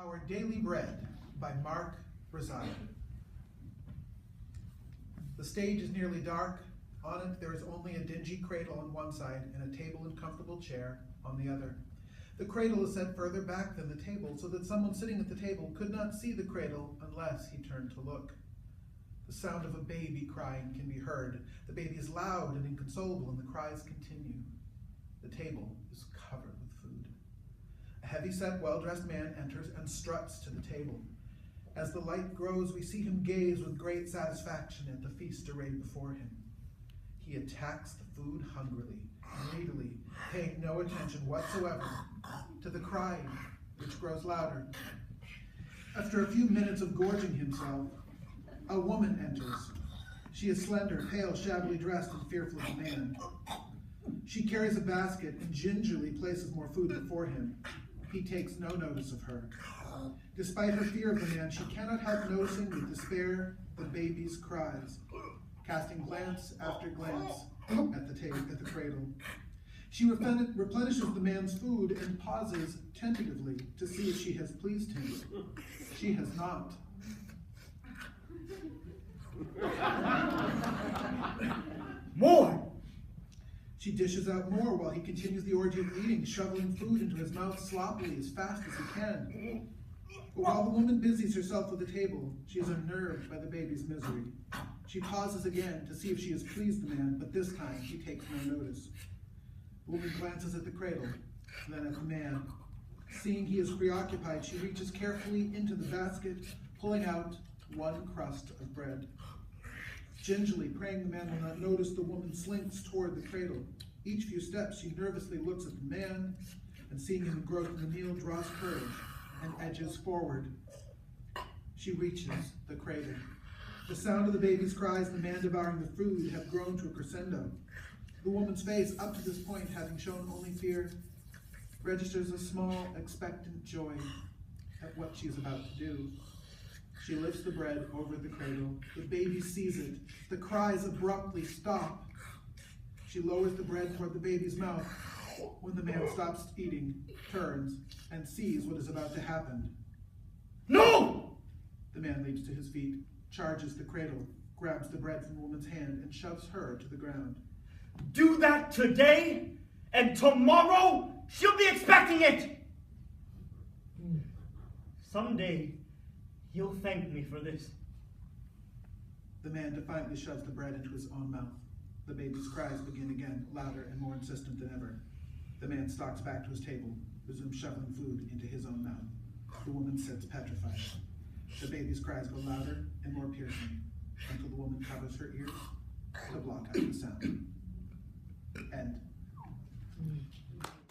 Our Daily Bread by Rosati. The stage is nearly dark. On it there is only a dingy cradle on one side and a table and comfortable chair on the other. The cradle is set further back than the table so that someone sitting at the table could not see the cradle unless he turned to look. The sound of a baby crying can be heard. The baby is loud and inconsolable, and the cries continue. The table is covered with food. A heavy-set, well-dressed man enters and struts to the table. As the light grows, we see him gaze with great satisfaction at the feast arrayed before him. He attacks the food hungrily, greedily, paying no attention whatsoever to the crying, which grows louder. After a few minutes of gorging himself, a woman enters. She is slender, pale, shabbily dressed, and fearful of the man. She carries a basket and gingerly places more food before him. He takes no notice of her. Despite her fear of the man, she cannot help noticing with despair the baby's cries, casting glance after glance at the cradle. She replenishes the man's food and pauses tentatively to see if she has pleased him. She has not. More! She dishes out more while he continues the orgy of eating, shoveling food into his mouth sloppily as fast as he can. But while the woman busies herself with the table, she is unnerved by the baby's misery. She pauses again to see if she has pleased the man, but this time he takes no notice. The woman glances at the cradle, then at the man. Seeing he is preoccupied, she reaches carefully into the basket, pulling out one crust of bread. Gingerly, praying the man will not notice, the woman slinks toward the cradle. Each few steps, she nervously looks at the man, and seeing him engrossed in the meal, draws courage and edges forward. She reaches the cradle. The sound of the baby's cries and the man devouring the food have grown to a crescendo. The woman's face, up to this point having shown only fear, registers a small, expectant joy at what she is about to do. She lifts the bread over the cradle. The baby sees it. The cries abruptly stop. She lowers the bread toward the baby's mouth when the man stops eating, turns, and sees what is about to happen. No! The man leaps to his feet, charges the cradle, grabs the bread from the woman's hand, and shoves her to the ground. Do that today, and tomorrow she'll be expecting it! Someday, you'll thank me for this. The man defiantly shoves the bread into his own mouth. The baby's cries begin again, louder and more insistent than ever. The man stalks back to his table, resumes shoveling food into his own mouth. The woman sits petrified. The baby's cries go louder and more piercing until the woman covers her ears to block out the sound.